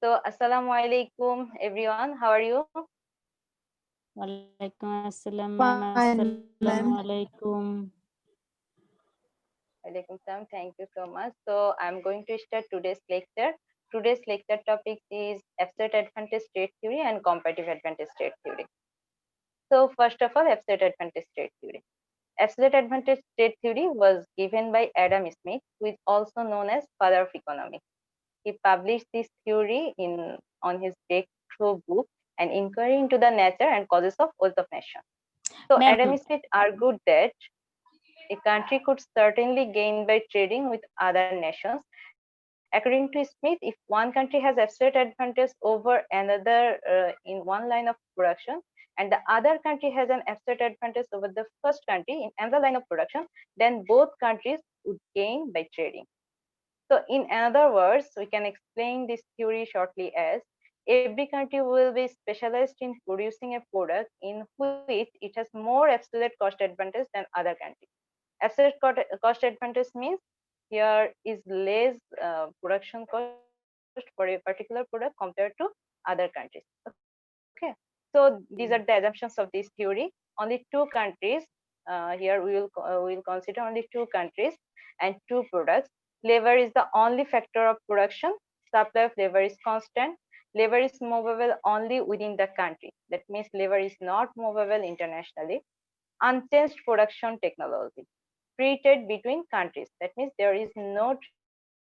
So, Assalamu alaikum, everyone. How are you? Walaikum assalam, ma'am. Fine, Assalamu ma'am. alaikum. Alaikum salam. Thank you so much. So, I'm going to start today's lecture. Today's lecture topic is absolute advantage state theory and comparative advantage state theory. So, first of all, absolute advantage state theory. Absolute advantage state theory was given by Adam Smith, who is also known as father of economics. He published this theory in on his breakthrough book, An Inquiry into the Nature and Causes of Wealth of Nations. So Ma'am, Adam Smith argued that a country could certainly gain by trading with other nations. According to Smith, if one country has absolute advantage over another in one line of production, and the other country has an absolute advantage over the first country in another line of production, then both countries would gain by trading. So, in other words, we can explain this theory shortly as every country will be specialized in producing a product in which it has more absolute cost advantage than other countries. Absolute cost advantage means here is less production cost for a particular product compared to other countries. Okay, so these are the assumptions of this theory. Only two countries. Here we will consider only two countries and two products. Labor is the only factor of production. Supply of labor is constant. Labor is movable only within the country. That means labor is not movable internationally. Unchanged production technology. Free trade between countries. That means there is no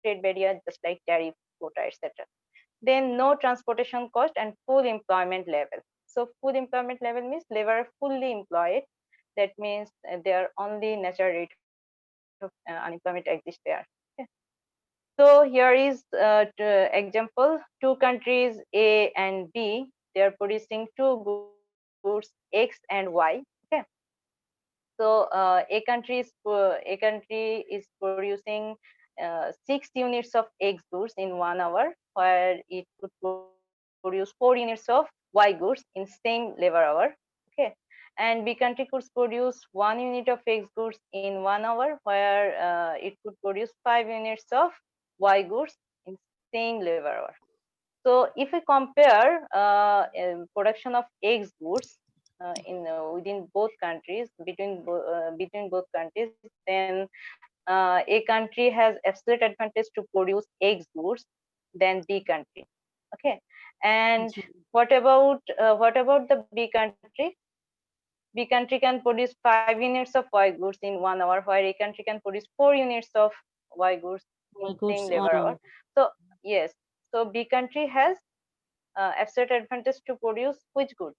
trade barrier just like tariff, quota, etc. Then no transportation cost and full employment level. So full employment level means labor are fully employed. That means their only natural rate of unemployment exists there. Okay. So here is example: two countries A and B. They are producing two goods X and Y. Okay. So a country is producing 6 units of X goods in 1 hour, where it could produce 4 units of Y goods in same labor hour. Okay, and B country could produce 1 unit of X goods in 1 hour, where it could produce 5 units of Y goods in same labor hour. So if we compare production of X goods in within both countries, between both countries, then A country has absolute advantage to produce X goods than B country. Okay, and what about the B country? B country can produce 5 units of Y goods in 1 hour, while A country can produce 4 units of Y goods in my same goods labor on hour. So yes, so B country has absolute advantage to produce which good?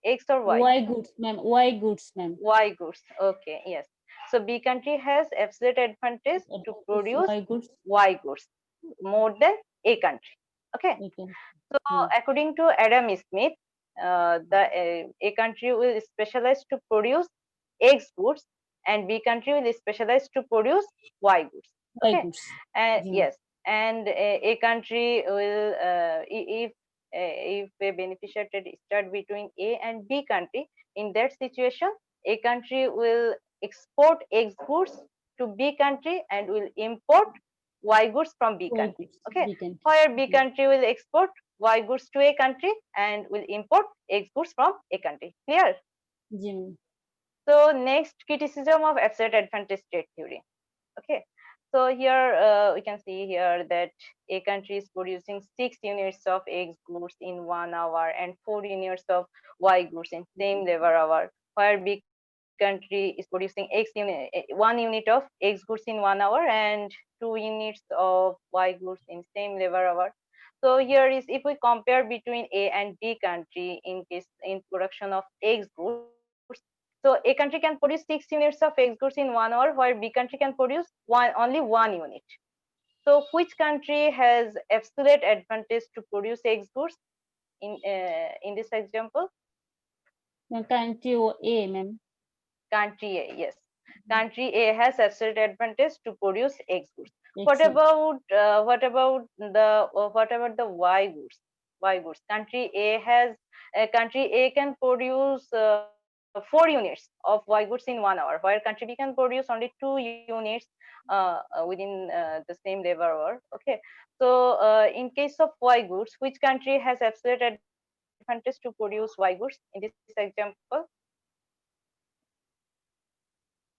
X or Y? Y goods, ma'am. Y goods, ma'am. Y goods. Okay, yes. So B country has absolute advantage to produce Y goods. Y goods more than A country. Okay. Okay. So according to Adam Smith, the A country will specialize to produce X goods and B country will specialize to produce Y goods. Y Okay, goods. and ji, yes, and A country will if a beneficiary trade start between A and B country, in that situation, A country will export X goods to B country and will import Y goods from B Y country. goods. Okay, We can. where B country will export Y goods to A country and will import X goods from A country. Clear? जी, ma'am. So next, criticism of absolute advantage state theory. Okay, so here we can see here that A country is producing 6 units of X goods in 1 hour and 4 units of Y goods in same labor hour, where B country is producing 1 unit of X goods in 1 hour and 2 units of Y goods in same labor hour. So here is, if we compare between A and B country in case in production of X goods, so A country can produce 6 units of X goods in 1 hour, while B country can produce only 1 unit. So which country has absolute advantage to produce X goods in this example? Ma'am, country A, ma'am. Country A, yes. Country A has absolute advantage to produce X goods. Excellent. What about the Y goods? Y goods. Country A can produce 4 units of Y goods in 1 hour, while country B can produce only 2 units within the same labor hour. Okay, so in case of Y goods, which country has absolute advantage to produce Y goods? In this example,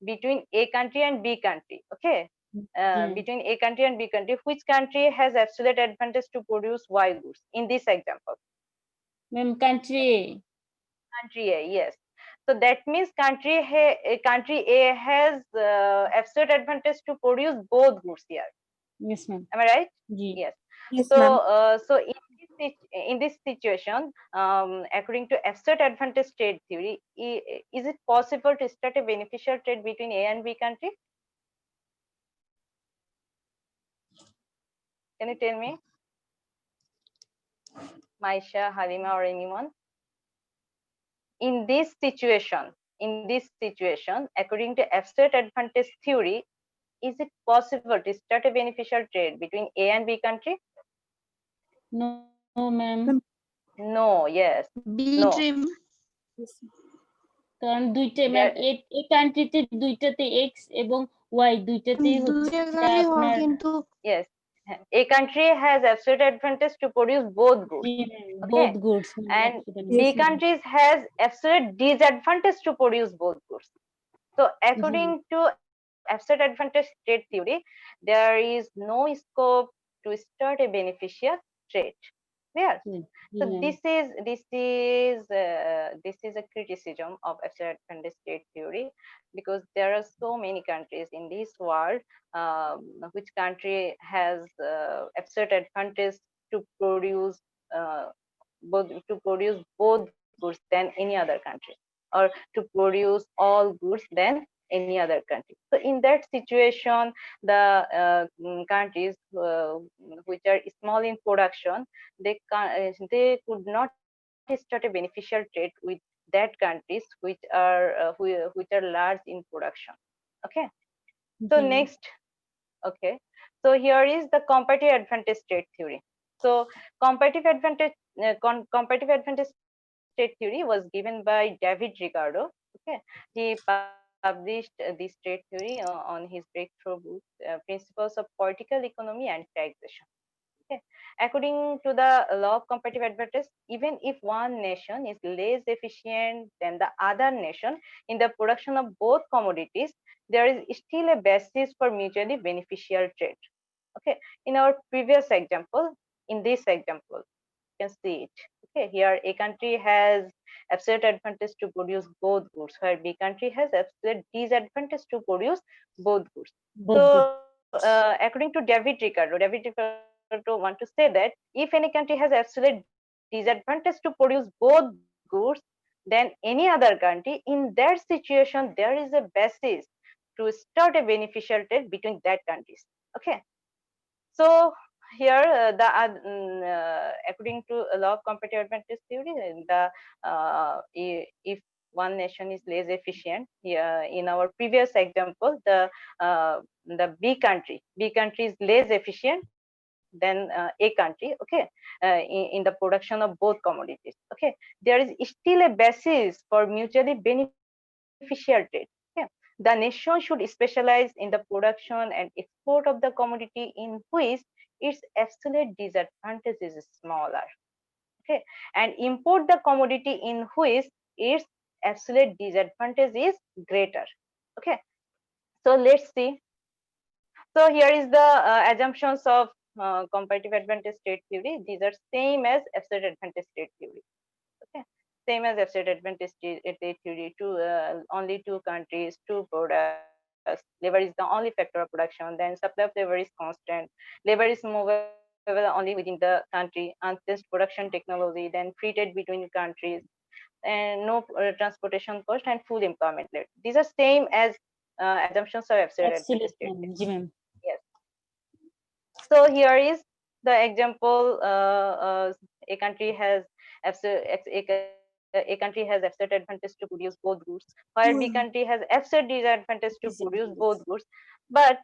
between A country and B country. Okay, ma'am. between A country and B country, which country has absolute advantage to produce Y goods? In this example, Ma'am, country country A, yes. So that means country A has absolute advantage to produce both goods here. yes, ma'am. Am I right? Ji. Yes. Yes, So, ma'am. in this situation, according to absolute advantage trade theory, is it possible to start a beneficial trade between A and B country? Can you tell me, Maisha, Halima, or anyone? In this situation, according to absolute advantage theory, is it possible to start a beneficial trade between A and B country? No, ma'am. No. Yes. B No. trim. কারণ দুইটা ma'am এই কান্ট্রিতে দুইটাতে x এবং Y দুইটাতেই হচ্ছে দুইটা জায়গায় হয় আপনার কিন্তু Yes. A country has absolute advantage to produce both goods. Okay. both goods And Yes, B ma'am. countries has absolute disadvantage to produce both goods. So according to absolute advantage trade theory, there is no scope to start a beneficial trade. Clear? So this is a criticism of absolute advantage trade theory, because there are so many countries in this world which country has absolute advantage to produce both goods than any other country, or to produce all goods than any other country. So in that situation, the countries which are small in production, they could not start a beneficial trade with that countries which are large in production. Okay. So next, okay, so here is the comparative advantage trade theory. So comparative advantage trade theory was given by David Ricardo. Okay, he published this trade theory on his breakthrough book, Principles of Political Economy and Taxation. Okay. According to the law of comparative advantage, even if one nation is less efficient than the other nation in the production of both commodities, there is still a basis for mutually beneficial trade. Okay. In our previous example, in this example, you can see it. Okay. Here, A country has absolute advantage to produce both goods, where B country has absolute disadvantage to produce both goods. So, according to David Ricardo want to say that if any country has absolute disadvantage to produce both goods than any other country, in that situation there is a basis to start a beneficial trade between that countries. Okay. So here, according to a law of comparative advantage theory, if one nation is less efficient, in our previous example, the B country is less efficient than A country. Okay, in the production of both commodities. Okay, there is still a basis for mutually beneficial trade. Okay, the nation should specialize in the production and export of the commodity in which its absolute disadvantage is smaller. Okay, and import the commodity in which its absolute disadvantage is greater. Okay, so let's see. So here is the assumptions of comparative advantage trade theory. These are same as absolute advantage trade theory. Okay, same as absolute advantage trade theory. Only two countries, two products. Labor is the only factor of production. Then supply of labor is constant. Labor is movable only within the country. Unchanged production technology. Then free trade between countries, and no transportation cost, and full employment rate. These are same as assumptions of absolute advantage trade theory. Yes. So here is the example. A country has a country has absolute advantage to produce both goods, while B country has absolute disadvantage to produce both goods. But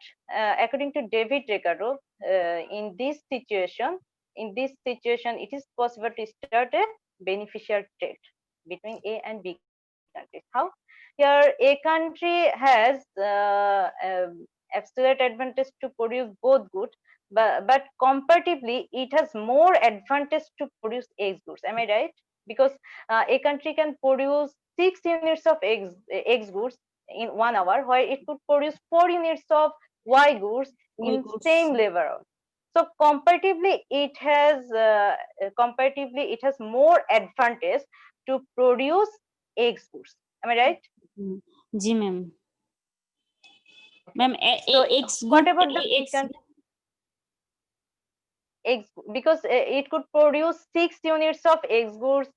according to David Ricardo, in this situation, it is possible to start a beneficial trade between A and B countries. How? Here, A country has absolute advantage to produce both goods, but comparatively it has more advantage to produce X goods. Am I right? Because a country can produce 6 units of X goods in 1 hour, while it could produce 4 units of Y goods in same labor hour. So comparatively it has more advantage to produce X goods. Am I right? जी ma'am. Ma'am, So X what good, about the B country? X, because it could produce 6 units of X goods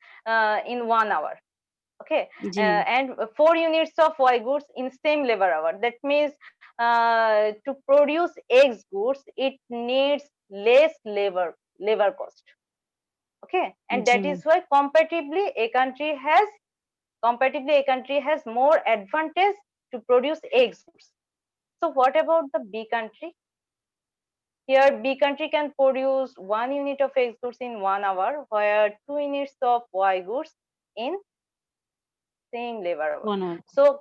in 1 hour. Okay, जी ma'am. and 4 units of Y goods in same labor hour. That means to produce X goods, it needs less labor cost. Okay, and that is why comparatively a country has more advantage to produce X goods. So what about the B country? Here, B country can produce 1 unit of X goods in 1 hour, where 2 units of Y goods in same labor hour. 1 hour. So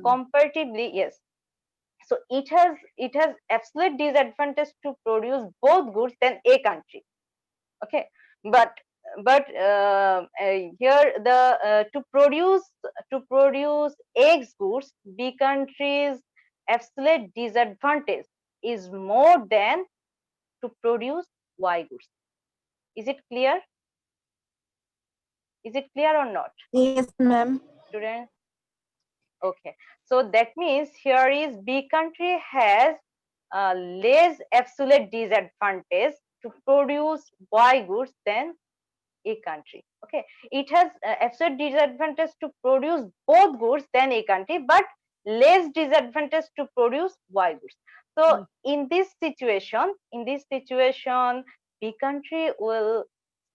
comparatively, yes. So it has absolute disadvantage to produce both goods than A country. Okay, but here the to produce X goods, B country's absolute disadvantage is more than to produce Y goods. Is it clear? Is it clear or not? Yes, ma'am. Students? Okay. So that means here is B country has less absolute disadvantage to produce Y goods than A country. Okay. It has absolute disadvantage to produce both goods than A country, but less disadvantage to produce Y goods. So in this situation, B country will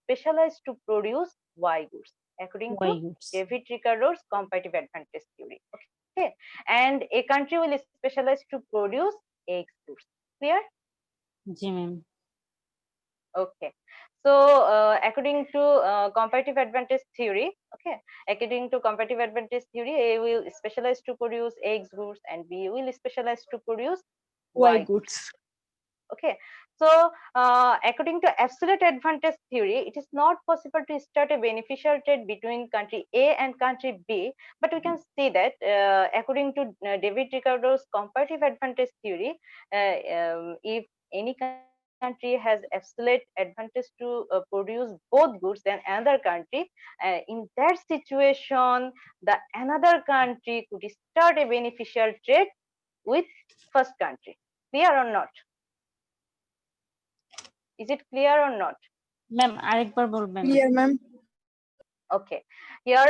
specialize to produce Y goods according to David Ricardo's comparative advantage theory. Okay, and a country will specialize to produce X goods. Clear? जी ma'am. Okay. So according to comparative advantage theory, A will specialize to produce X goods and B will specialize to produce Y goods. Okay. So according to absolute advantage theory, it is not possible to start a beneficial trade between country A and country B, but we can see that according to David Ricardo's comparative advantage theory, if any country has absolute advantage to produce both goods than another country, in that situation the another country could start a beneficial trade with first country. Clear or not? Is it clear or not? Ma'am, আরেকবার বলবেন. Clear, ma'am. Okay. Here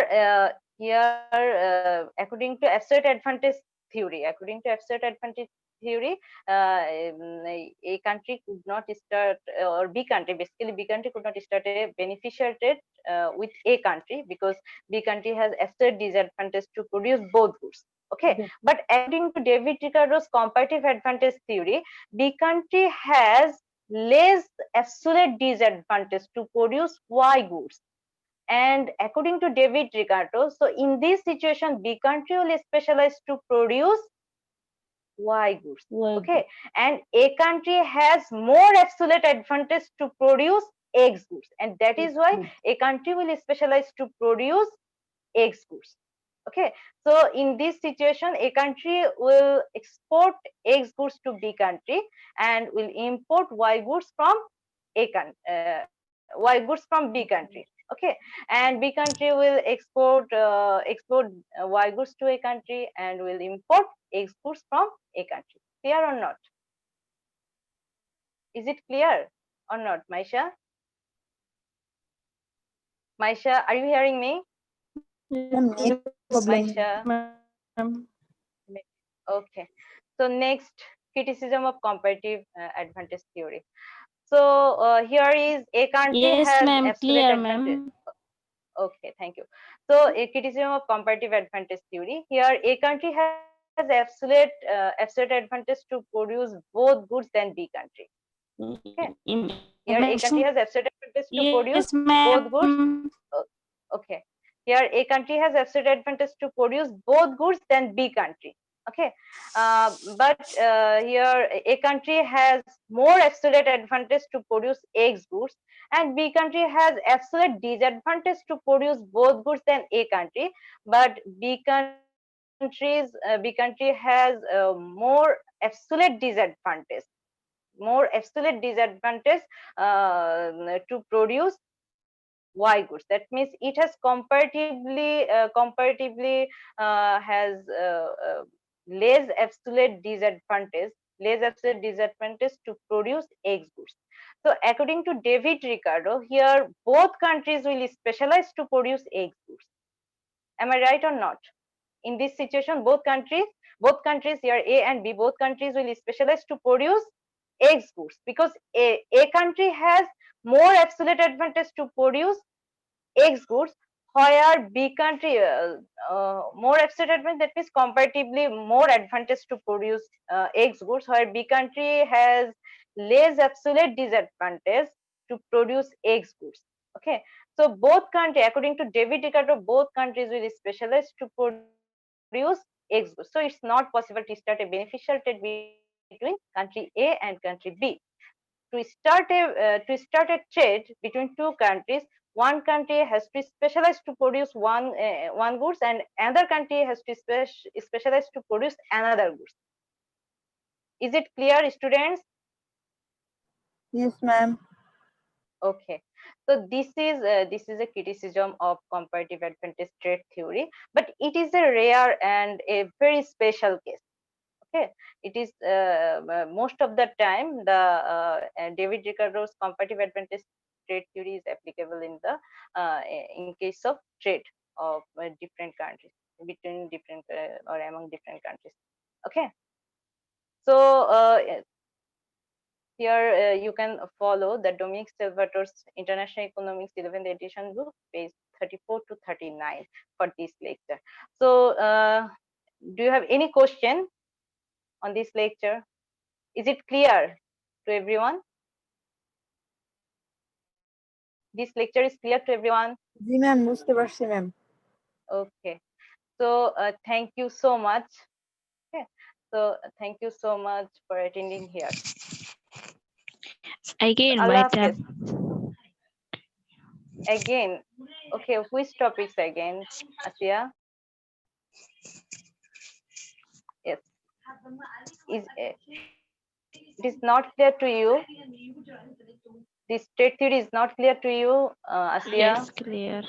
according to absolute advantage theory, a country could not start, or B country, basically B country could not start a beneficial trade with A country because B country has absolute disadvantage to produce both goods. Okay, but according to David Ricardo's comparative advantage theory, B country has less absolute disadvantage to produce Y goods. And according to David Ricardo, so in this situation, B country will specialize to produce Y goods. Okay, and A country has more absolute advantage to produce X goods, and that is why A country will specialize to produce X goods. Okay, so in this situation, A country will export X goods to B country and will import Y goods from Y goods from B country. Okay, and B country will export Y goods to A country and will import X goods from A country. Clear or not? Is it clear or not, Maisha? Maisha, are you hearing me? Maisha. Okay. So next, criticism of comparative advantage theory. So here is a country has absolute advantage. Okay, thank you. So a criticism of comparative advantage theory. Here, a country has absolute advantage to produce both goods than B country. Okay. Here, A country has absolute advantage to produce both goods. Okay. Here, A country has absolute advantage to produce both goods than B country. Okay, but here a country has more absolute advantage to produce X goods, and B country has absolute disadvantage to produce both goods than A country. But B country has more absolute disadvantage, to produce Y goods. That means it has comparatively has less absolute disadvantage to produce X goods. So according to David Ricardo, here both countries will specialize to produce X goods. Am I right or not? In this situation, both countries here, A and B, both countries will specialize to produce X goods, because a country has more absolute advantage to produce X goods, where B country more absolute advantage, that means comparatively more advantage to produce X goods, where B country has less absolute disadvantage to produce X goods. Okay, so both country, according to David Ricardo, both countries will specialize to produce X goods. So it's not possible to start a beneficial trade between country A and country B. To start a trade between two countries, one country has to specialize to produce one goods, and another country has to specialize to produce another goods. Is it clear, students? Yes, ma'am. Okay, so this is a criticism of comparative advantage trade theory, but it is a rare and a very special case. Okay, it is most of the time the David Ricardo's comparative advantage trade theory is applicable in the in case of trade of different countries, between different or among different countries. Okay, so here you can follow the Dominic Salvatore's International Economics 11th edition book, page 34 to 39 for this lecture. So do you have any question on this lecture? Is it clear to everyone? This lecture is clear to everyone? G ma'am, বুঝতে পারছি ma'am. Okay, so thank you so much. Okay, so thank you so much for attending here. Again, Allah my Hafiz. turn. Again, okay, which topics again, Asia? Yes, it is not clear to you? This trade theory is not clear to you, Asia? Yes, clear.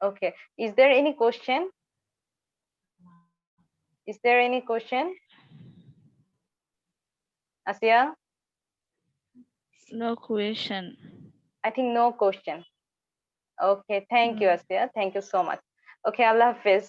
Okay, is there any question? Is there any question, Asia? No question. I think no question. Okay, thank you, Asia. Thank you so much. Okay, Allah Hafiz.